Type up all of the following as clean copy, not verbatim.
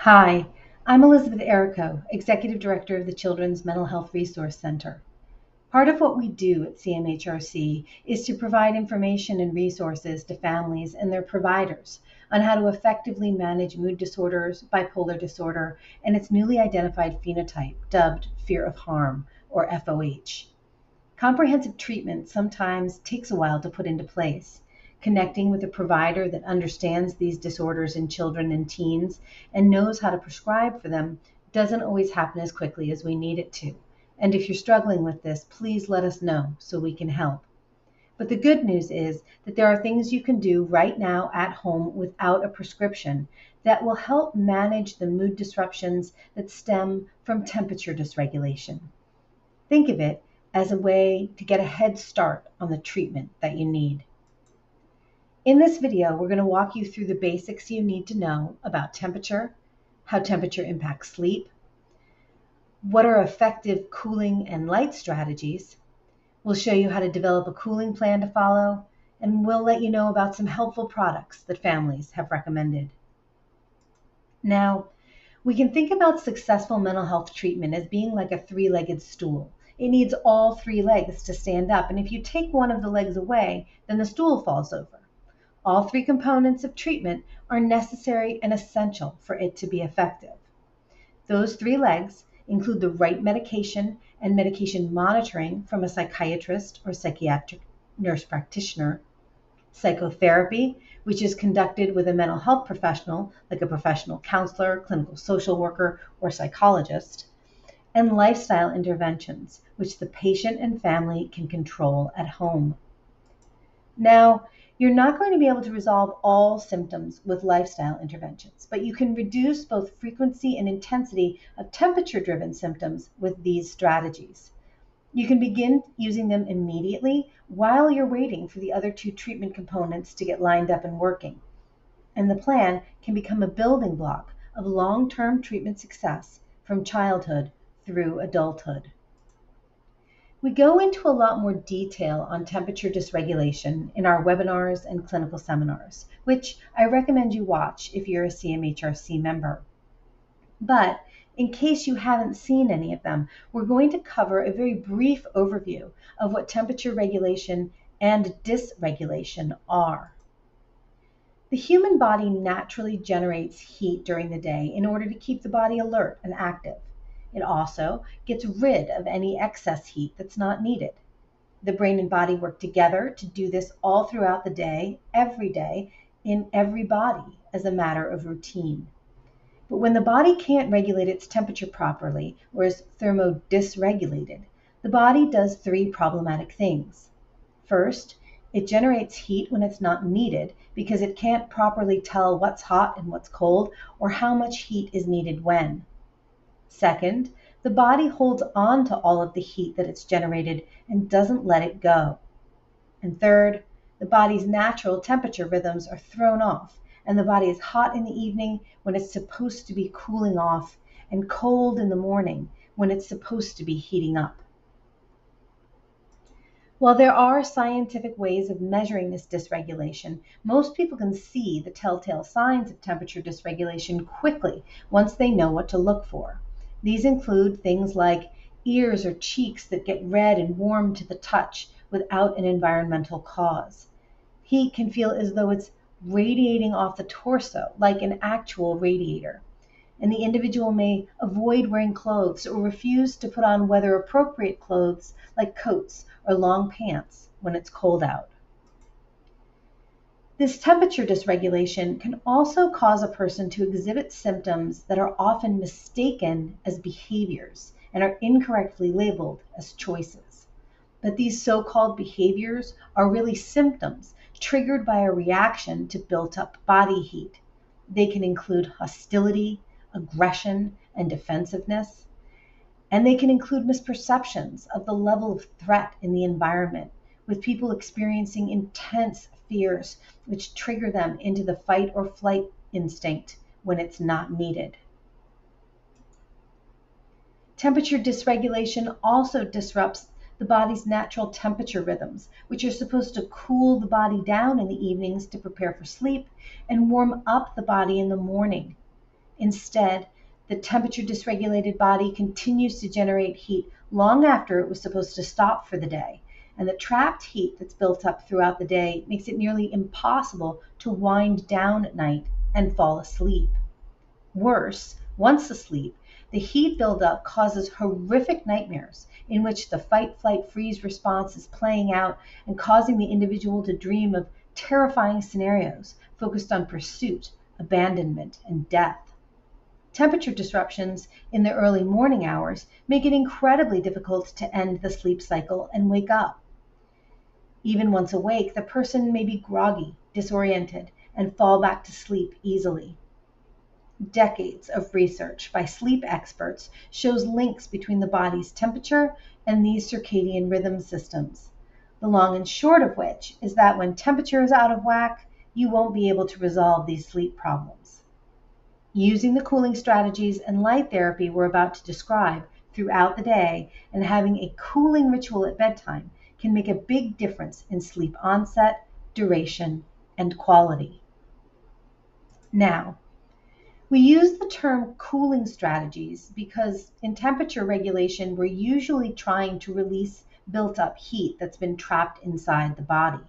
Hi, I'm Elizabeth Errico, Executive Director of the Children's Mental Health Resource Center. Part of what we do at CMHRC is to provide information and resources to families and their providers on how to effectively manage mood disorders, bipolar disorder, and its newly identified phenotype, dubbed fear of harm, or FOH. Comprehensive treatment sometimes takes a while to put into place. Connecting with a provider that understands these disorders in children and teens and knows how to prescribe for them doesn't always happen as quickly as we need it to. And if you're struggling with this, please let us know so we can help. But the good news is that there are things you can do right now at home without a prescription that will help manage the mood disruptions that stem from temperature dysregulation. Think of it as a way to get a head start on the treatment that you need. In this video, we're going to walk you through the basics you need to know about temperature, how temperature impacts sleep, what are effective cooling and light strategies. We'll show you how to develop a cooling plan to follow, and we'll let you know about some helpful products that families have recommended. Now, we can think about successful mental health treatment as being like a three-legged stool. It needs all three legs to stand up, and if you take one of the legs away, then the stool falls over. All three components of treatment are necessary and essential for it to be effective. Those three legs include the right medication and medication monitoring from a psychiatrist or psychiatric nurse practitioner, psychotherapy, which is conducted with a mental health professional like a professional counselor, clinical social worker, or psychologist, and lifestyle interventions, which the patient and family can control at home. Now, you're not going to be able to resolve all symptoms with lifestyle interventions, but you can reduce both frequency and intensity of temperature-driven symptoms with these strategies. You can begin using them immediately while you're waiting for the other two treatment components to get lined up and working. And the plan can become a building block of long-term treatment success from childhood through adulthood. We go into a lot more detail on temperature dysregulation in our webinars and clinical seminars, which I recommend you watch if you're a CMHRC member. But in case you haven't seen any of them, we're going to cover a very brief overview of what temperature regulation and dysregulation are. The human body naturally generates heat during the day in order to keep the body alert and active. It also gets rid of any excess heat that's not needed. The brain and body work together to do this all throughout the day, in every body, as a matter of routine. But when the body can't regulate its temperature properly, or is thermodysregulated, the body does three problematic things. First, it generates heat when it's not needed because it can't properly tell what's hot and what's cold, or how much heat is needed when. Second, the body holds on to all of the heat that it's generated and doesn't let it go. And third, the body's natural temperature rhythms are thrown off, and the body is hot in the evening when it's supposed to be cooling off, and cold in the morning when it's supposed to be heating up. While there are scientific ways of measuring this dysregulation, most people can see the telltale signs of temperature dysregulation quickly once they know what to look for. These include things like ears or cheeks that get red and warm to the touch without an environmental cause. Heat can feel as though it's radiating off the torso, like an actual radiator. And the individual may avoid wearing clothes or refuse to put on weather-appropriate clothes like coats or long pants when it's cold out. This temperature dysregulation can also cause a person to exhibit symptoms that are often mistaken as behaviors and are incorrectly labeled as choices. But these so-called behaviors are really symptoms triggered by a reaction to built-up body heat. They can include hostility, aggression, and defensiveness. And they can include misperceptions of the level of threat in the environment, with people experiencing intense fears which trigger them into the fight or flight instinct when it's not needed. Temperature dysregulation also disrupts the body's natural temperature rhythms, which are supposed to cool the body down in the evenings to prepare for sleep and warm up the body in the morning. Instead, the temperature dysregulated body continues to generate heat long after it was supposed to stop for the day. And the trapped heat that's built up throughout the day makes it nearly impossible to wind down at night and fall asleep. Worse, once asleep, the heat buildup causes horrific nightmares in which the fight, flight, freeze response is playing out and causing the individual to dream of terrifying scenarios focused on pursuit, abandonment, and death. Temperature disruptions in the early morning hours make it incredibly difficult to end the sleep cycle and wake up. Even once awake, the person may be groggy, disoriented, and fall back to sleep easily. Decades of research by sleep experts shows links between the body's temperature and these circadian rhythm systems. The long and short of which is that when temperature is out of whack, you won't be able to resolve these sleep problems. Using the cooling strategies and light therapy we're about to describe throughout the day and having a cooling ritual at bedtime can make a big difference in sleep onset, duration, and quality. Now, we use the term cooling strategies because in temperature regulation, we're usually trying to release built up heat that's been trapped inside the body.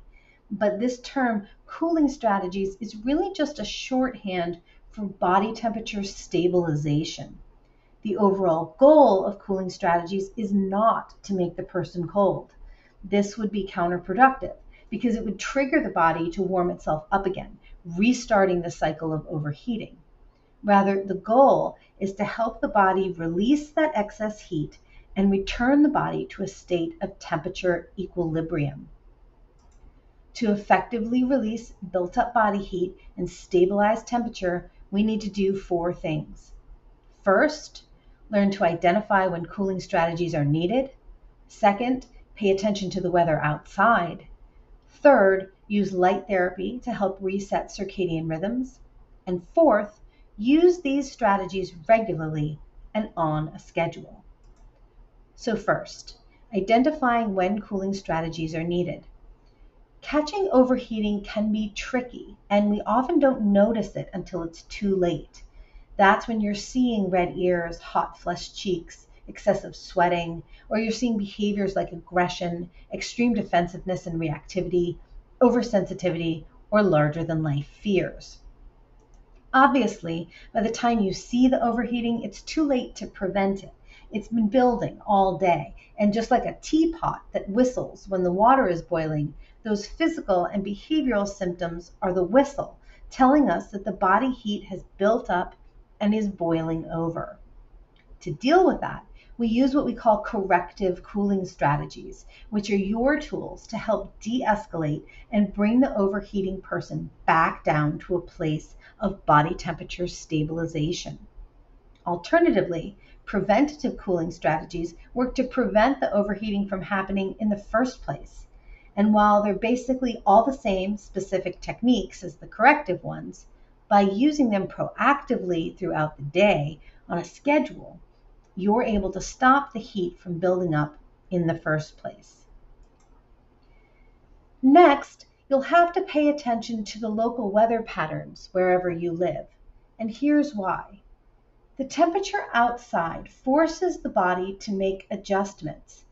But this term cooling strategies is really just a shorthand for body temperature stabilization. The overall goal of cooling strategies is not to make the person cold. This would be counterproductive because it would trigger the body to warm itself up again, restarting the cycle of overheating. Rather, the goal is to help the body release that excess heat and return the body to a state of temperature equilibrium. To effectively release built-up body heat and stabilize temperature, we need to do 4 things. First, learn to identify when cooling strategies are needed. Second, pay attention to the weather outside. Third, use light therapy to help reset circadian rhythms. And fourth, use these strategies regularly and on a schedule. So first, identifying when cooling strategies are needed. Catching overheating can be tricky, and we often don't notice it until it's too late. That's when you're seeing red ears, hot flushed cheeks, excessive sweating, or you're seeing behaviors like aggression, extreme defensiveness and reactivity, oversensitivity, or larger than life fears. Obviously, by the time you see the overheating, it's too late to prevent it. It's been building all day, and just like a teapot that whistles when the water is boiling, those physical and behavioral symptoms are the whistle, telling us that the body heat has built up and is boiling over. To deal with that, we use what we call corrective cooling strategies, which are your tools to help de-escalate and bring the overheating person back down to a place of body temperature stabilization. Alternatively, preventative cooling strategies work to prevent the overheating from happening in the first place. And while they're basically all the same specific techniques as the corrective ones, by using them proactively throughout the day on a schedule, you're able to stop the heat from building up in the first place. Next, you'll have to pay attention to the local weather patterns wherever you live. And here's why. The temperature outside forces the body to make adjustments.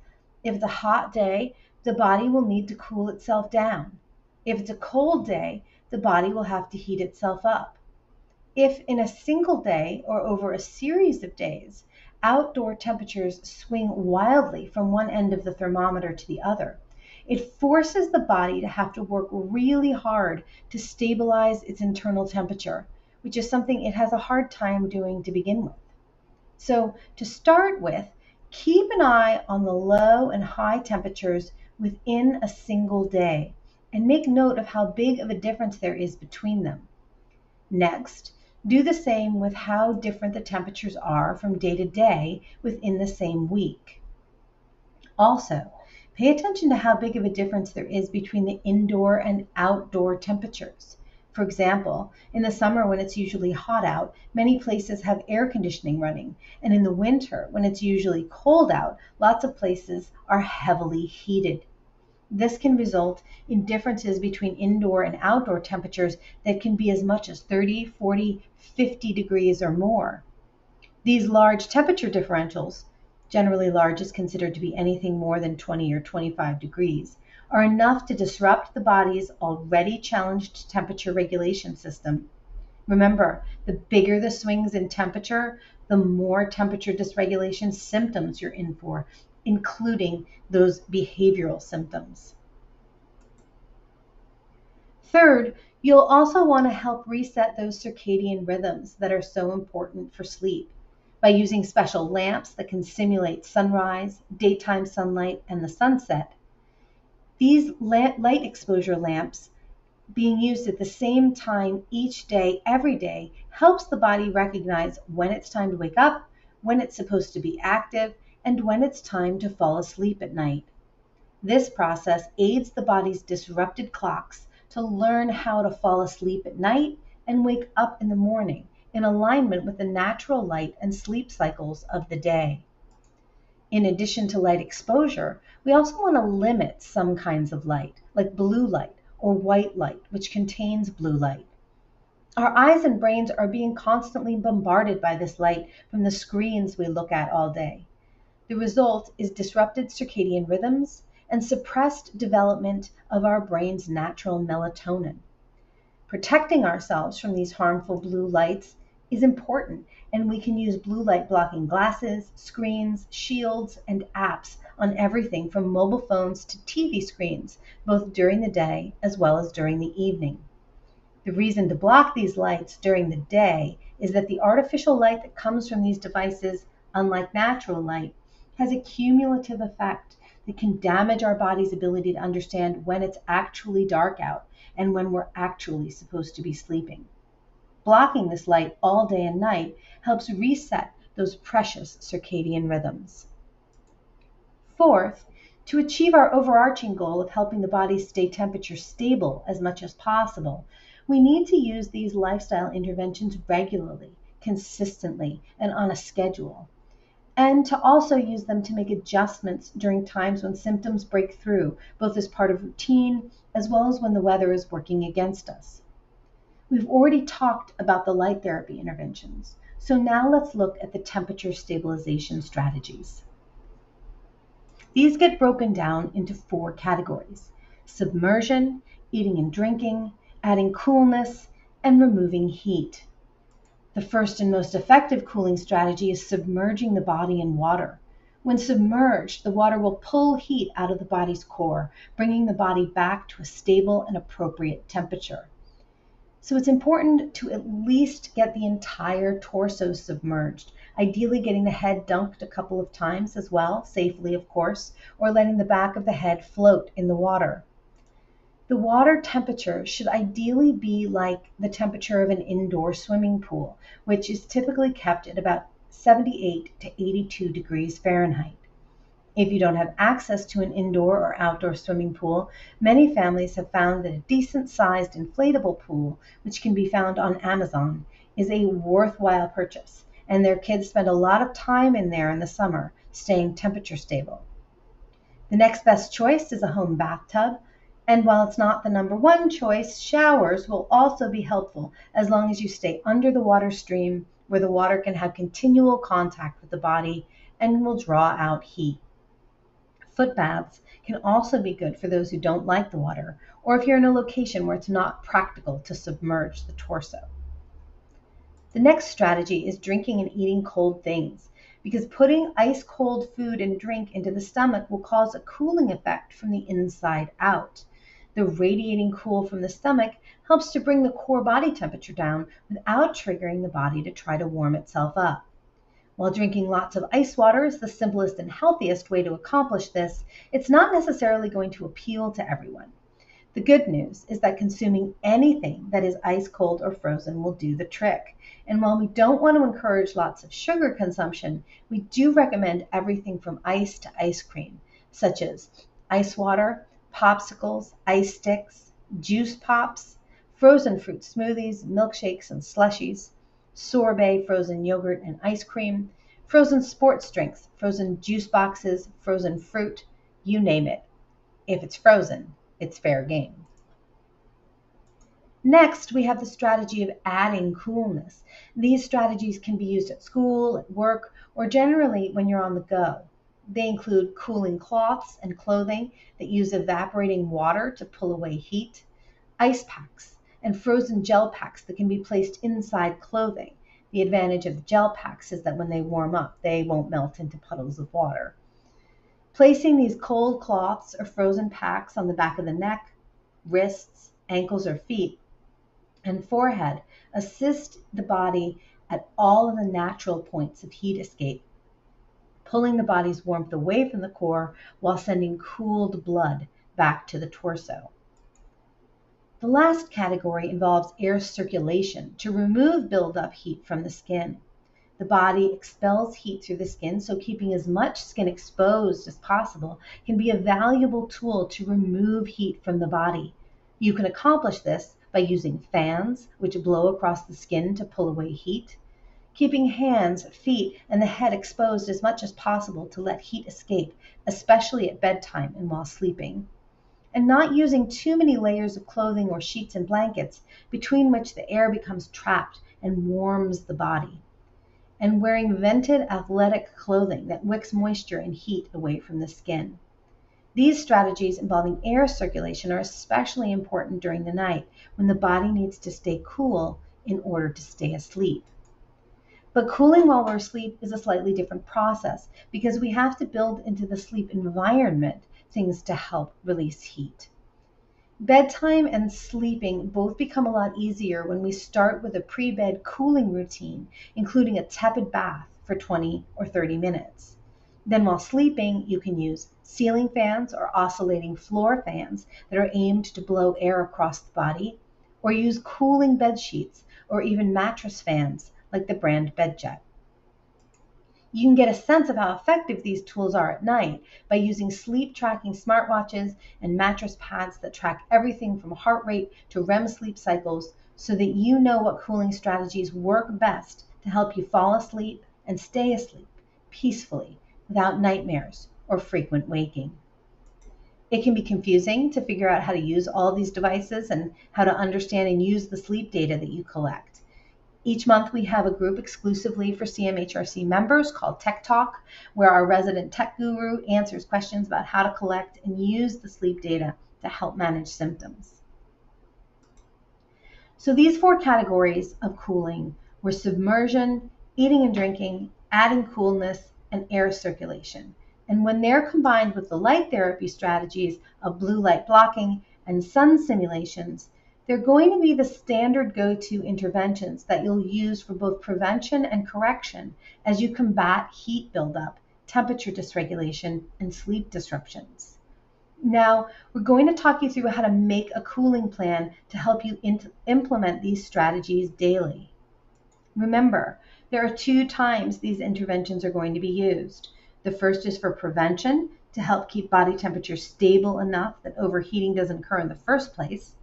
If it's a hot day, the body will need to cool itself down. If it's a cold day, the body will have to heat itself up. If in a single day or over a series of days, outdoor temperatures swing wildly from one end of the thermometer to the other, it forces the body to have to work really hard to stabilize its internal temperature, which is something it has a hard time doing to begin with. So to start with, keep an eye on the low and high temperatures within a single day and make note of how big of a difference there is between them. Next, do the same with how different the temperatures are from day to day within the same week. Also, pay attention to how big of a difference there is between the indoor and outdoor temperatures. For example, in the summer when it's usually hot out, many places have air conditioning running, and in the winter when it's usually cold out, lots of places are heavily heated. This can result in differences between indoor and outdoor temperatures that can be as much as 30, 40, 50 degrees or more. These large temperature differentials, generally large is considered to be anything more than 20 or 25 degrees, are enough to disrupt the body's already challenged temperature regulation system. Remember, the bigger the swings in temperature, the more temperature dysregulation symptoms you're in for, including those behavioral symptoms. Third, you'll also want to help reset those circadian rhythms that are so important for sleep by using special lamps that can simulate sunrise, daytime sunlight, and the sunset. These light exposure lamps being used at the same time each day, every day, helps the body recognize when it's time to wake up, when it's supposed to be active, and when it's time to fall asleep at night. This process aids the body's disrupted clocks to learn how to fall asleep at night and wake up in the morning in alignment with the natural light and sleep cycles of the day. In addition to light exposure, we also want to limit some kinds of light, like blue light or white light, which contains blue light. Our eyes and brains are being constantly bombarded by this light from the screens we look at all day. The result is disrupted circadian rhythms and suppressed development of our brain's natural melatonin. Protecting ourselves from these harmful blue lights is important, and we can use blue light blocking glasses, screens, shields, and apps on everything from mobile phones to TV screens, both during the day as well as during the evening. The reason to block these lights during the day is that the artificial light that comes from these devices, unlike natural light, has a cumulative effect that can damage our body's ability to understand when it's actually dark out and when we're actually supposed to be sleeping. Blocking this light all day and night helps reset those precious circadian rhythms. Fourth, to achieve our overarching goal of helping the body stay temperature stable as much as possible, we need to use these lifestyle interventions regularly, consistently, and on a schedule, and to also use them to make adjustments during times when symptoms break through, both as part of routine as well as when the weather is working against us. We've already talked about the light therapy interventions, so now let's look at the temperature stabilization strategies. These get broken down into 4 categories: submersion, eating and drinking, adding coolness, and removing heat. The first and most effective cooling strategy is submerging the body in water. When submerged, the water will pull heat out of the body's core, bringing the body back to a stable and appropriate temperature. So it's important to at least get the entire torso submerged, ideally getting the head dunked a couple of times as well, safely of course, or letting the back of the head float in the water. The water temperature should ideally be like the temperature of an indoor swimming pool, which is typically kept at about 78 to 82 degrees Fahrenheit. If you don't have access to an indoor or outdoor swimming pool, many families have found that a decent-sized inflatable pool, which can be found on Amazon, is a worthwhile purchase, and their kids spend a lot of time in there in the summer, staying temperature stable. The next best choice is a home bathtub, and while it's not the number one choice, showers will also be helpful as long as you stay under the water stream where the water can have continual contact with the body and will draw out heat. Foot baths can also be good for those who don't like the water, or if you're in a location where it's not practical to submerge the torso. The next strategy is drinking and eating cold things, because putting ice cold food and drink into the stomach will cause a cooling effect from the inside out. The radiating cool from the stomach helps to bring the core body temperature down without triggering the body to try to warm itself up. While drinking lots of ice water is the simplest and healthiest way to accomplish this, it's not necessarily going to appeal to everyone. The good news is that consuming anything that is ice cold or frozen will do the trick. And while we don't want to encourage lots of sugar consumption, we do recommend everything from ice to ice cream, such as ice water, popsicles, ice sticks, juice pops, frozen fruit smoothies, milkshakes, and slushies, sorbet, frozen yogurt and ice cream, frozen sports drinks, frozen juice boxes, frozen fruit, you name it. If it's frozen, it's fair game. Next, we have the strategy of adding coolness. These strategies can be used at school, at work, or generally when you're on the go. They include cooling cloths and clothing that use evaporating water to pull away heat, ice packs, and frozen gel packs that can be placed inside clothing. The advantage of the gel packs is that when they warm up, they won't melt into puddles of water. Placing these cold cloths or frozen packs on the back of the neck, wrists, ankles, or feet and forehead assist the body at all of the natural points of heat escape, pulling the body's warmth away from the core while sending cooled blood back to the torso. The last category involves air circulation to remove buildup heat from the skin. The body expels heat through the skin, so keeping as much skin exposed as possible can be a valuable tool to remove heat from the body. You can accomplish this by using fans, which blow across the skin to pull away heat, keeping hands, feet, and the head exposed as much as possible to let heat escape, especially at bedtime and while sleeping, and not using too many layers of clothing or sheets and blankets between which the air becomes trapped and warms the body, and wearing vented athletic clothing that wicks moisture and heat away from the skin. These strategies involving air circulation are especially important during the night when the body needs to stay cool in order to stay asleep. But cooling while we're asleep is a slightly different process because we have to build into the sleep environment things to help release heat. Bedtime and sleeping both become a lot easier when we start with a pre-bed cooling routine, including a tepid bath for 20 or 30 minutes. Then while sleeping, you can use ceiling fans or oscillating floor fans that are aimed to blow air across the body, or use cooling bed sheets or even mattress fans like the brand BedJet. You can get a sense of how effective these tools are at night by using sleep tracking smartwatches and mattress pads that track everything from heart rate to REM sleep cycles so that you know what cooling strategies work best to help you fall asleep and stay asleep peacefully without nightmares or frequent waking. It can be confusing to figure out how to use all these devices and how to understand and use the sleep data that you collect. Each month we have a group exclusively for CMHRC members called Tech Talk, where our resident tech guru answers questions about how to collect and use the sleep data to help manage symptoms. So these 4 categories of cooling were submersion, eating and drinking, adding coolness, and air circulation. And when they're combined with the light therapy strategies of blue light blocking and sun simulations, they're going to be the standard go-to interventions that you'll use for both prevention and correction as you combat heat buildup, temperature dysregulation, and sleep disruptions. Now, we're going to talk you through how to make a cooling plan to help you implement these strategies daily. Remember, there are 2 times these interventions are going to be used. The first is for prevention to help keep body temperature stable enough that overheating doesn't occur in the first place.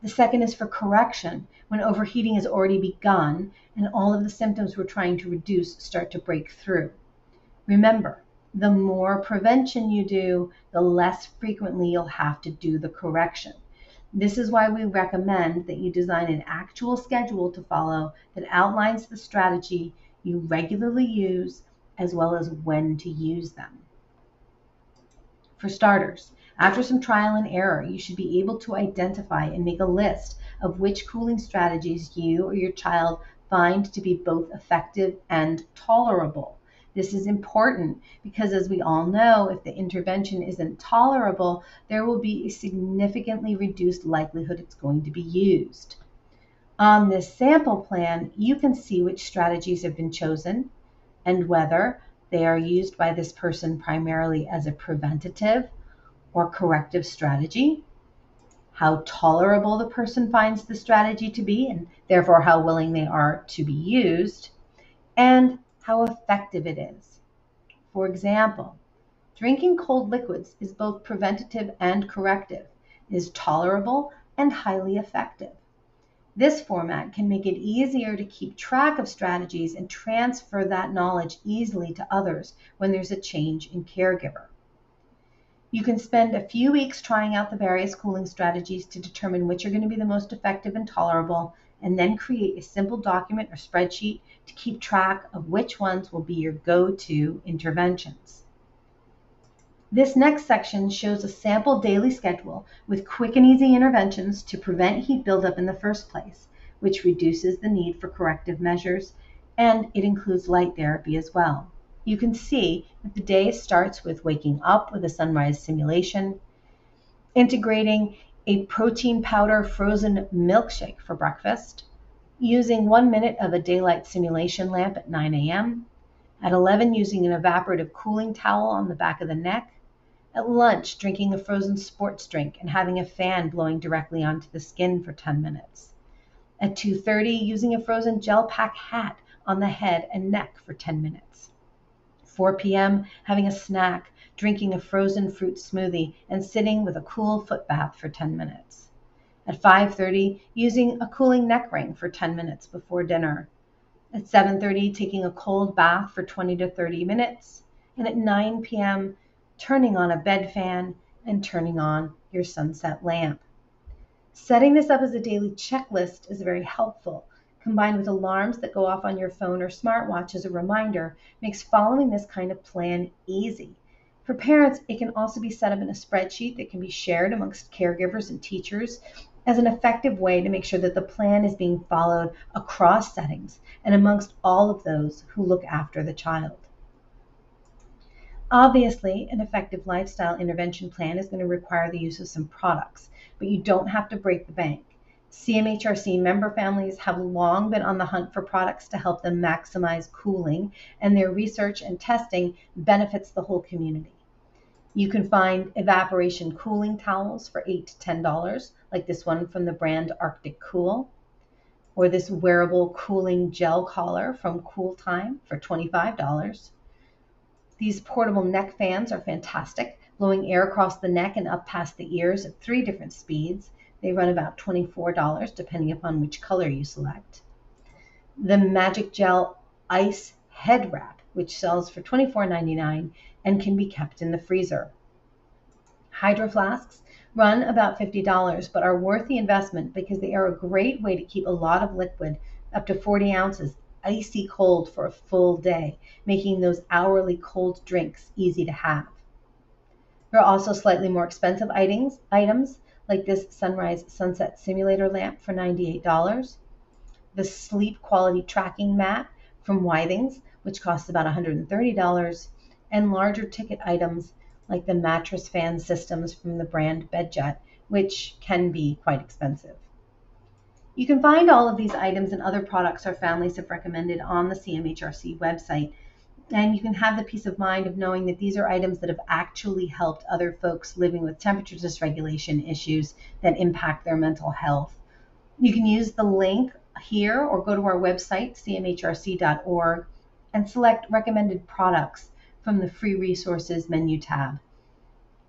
The second is for correction, when overheating has already begun and all of the symptoms we're trying to reduce start to break through. Remember, the more prevention you do, the less frequently you'll have to do the correction. This is why we recommend that you design an actual schedule to follow that outlines the strategy you regularly use as well as when to use them. For starters, after some trial and error, you should be able to identify and make a list of which cooling strategies you or your child find to be both effective and tolerable. This is important because, as we all know, if the intervention isn't tolerable, there will be a significantly reduced likelihood it's going to be used. On this sample plan, you can see which strategies have been chosen and whether they are used by this person primarily as a preventative or corrective strategy, how tolerable the person finds the strategy to be, and therefore how willing they are to be used, and how effective it is. For example, drinking cold liquids is both preventative and corrective, is tolerable and highly effective. This format can make it easier to keep track of strategies and transfer that knowledge easily to others when there's a change in caregiver. You can spend a few weeks trying out the various cooling strategies to determine which are going to be the most effective and tolerable, and then create a simple document or spreadsheet to keep track of which ones will be your go-to interventions. This next section shows a sample daily schedule with quick and easy interventions to prevent heat buildup in the first place, which reduces the need for corrective measures, and it includes light therapy as well. You can see that the day starts with waking up with a sunrise simulation, integrating a protein powder frozen milkshake for breakfast, using 1 minute of a daylight simulation lamp at 9 a.m., at 11 using an evaporative cooling towel on the back of the neck, at lunch drinking a frozen sports drink and having a fan blowing directly onto the skin for 10 minutes, at 2:30 using a frozen gel pack hat on the head and neck for 10 minutes, 4 p.m. having a snack, drinking a frozen fruit smoothie, and sitting with a cool foot bath for 10 minutes. At 5:30, using a cooling neck ring for 10 minutes before dinner. At 7:30, taking a cold bath for 20 to 30 minutes. And at 9 p.m., turning on a bed fan and turning on your sunset lamp. Setting this up as a daily checklist is very helpful. Combined with alarms that go off on your phone or smartwatch as a reminder, makes following this kind of plan easy. For parents, it can also be set up in a spreadsheet that can be shared amongst caregivers and teachers as an effective way to make sure that the plan is being followed across settings and amongst all of those who look after the child. Obviously, an effective lifestyle intervention plan is going to require the use of some products, but you don't have to break the bank. CMHRC member families have long been on the hunt for products to help them maximize cooling, and their research and testing benefits the whole community. You can find evaporation cooling towels for $8 to $10, like this one from the brand Arctic Cool, or this wearable cooling gel collar from Cool Time for $25. These portable neck fans are fantastic, blowing air across the neck and up past the ears at 3 different speeds. They run about $24 depending upon which color you select. The Magic Gel Ice Head Wrap, which sells for $24.99 and can be kept in the freezer. Hydro flasks run about $50 but are worth the investment because they are a great way to keep a lot of liquid, up to 40 ounces, icy cold for a full day, making those hourly cold drinks easy to have. There are also slightly more expensive items like this Sunrise Sunset Simulator lamp for $98, the Sleep Quality Tracking Mat from Withings, which costs about $130, and larger ticket items like the mattress fan systems from the brand Bedjet, which can be quite expensive. You can find all of these items and other products our families have recommended on the CMHRC website, and you can have the peace of mind of knowing that these are items that have actually helped other folks living with temperature dysregulation issues that impact their mental health. You can use the link here or go to our website, cmhrc.org, and select recommended products from the free resources menu tab.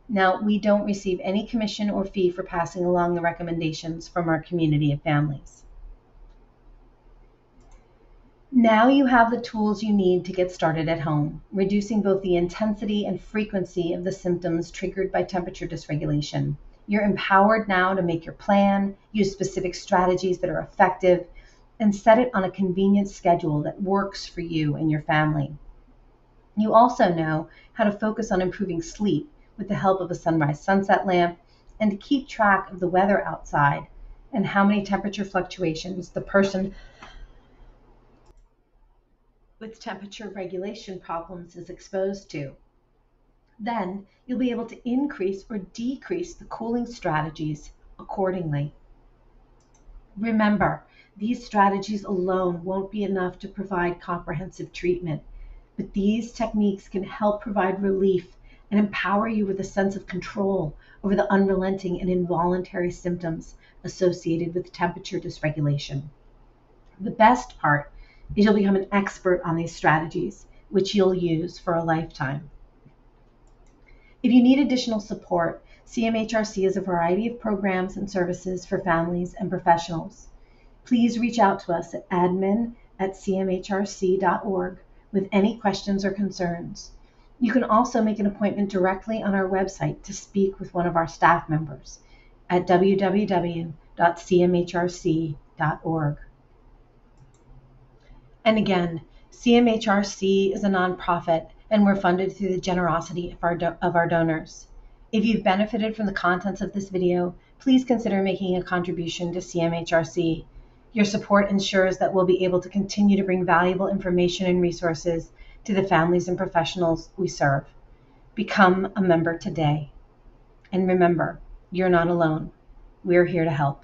Now, we don't receive any commission or fee for passing along the recommendations from our community of families. Now you have the tools you need to get started at home, reducing both the intensity and frequency of the symptoms triggered by temperature dysregulation. You're empowered now to make your plan, use specific strategies that are effective, and set it on a convenient schedule that works for you and your family. You also know how to focus on improving sleep with the help of a sunrise sunset lamp, and to keep track of the weather outside and how many temperature fluctuations the person with temperature regulation problems is exposed to. Then you'll be able to increase or decrease the cooling strategies accordingly. Remember, these strategies alone won't be enough to provide comprehensive treatment, but these techniques can help provide relief and empower you with a sense of control over the unrelenting and involuntary symptoms associated with temperature dysregulation. The best part is you'll become an expert on these strategies, which you'll use for a lifetime. If you need additional support, CMHRC has a variety of programs and services for families and professionals. Please reach out to us at admin@cmhrc.org with any questions or concerns. You can also make an appointment directly on our website to speak with one of our staff members at www.cmhrc.org. And again, CMHRC is a nonprofit, and we're funded through the generosity of our donors. If you've benefited from the contents of this video, please consider making a contribution to CMHRC. Your support ensures that we'll be able to continue to bring valuable information and resources to the families and professionals we serve. Become a member today. And remember, you're not alone. We're here to help.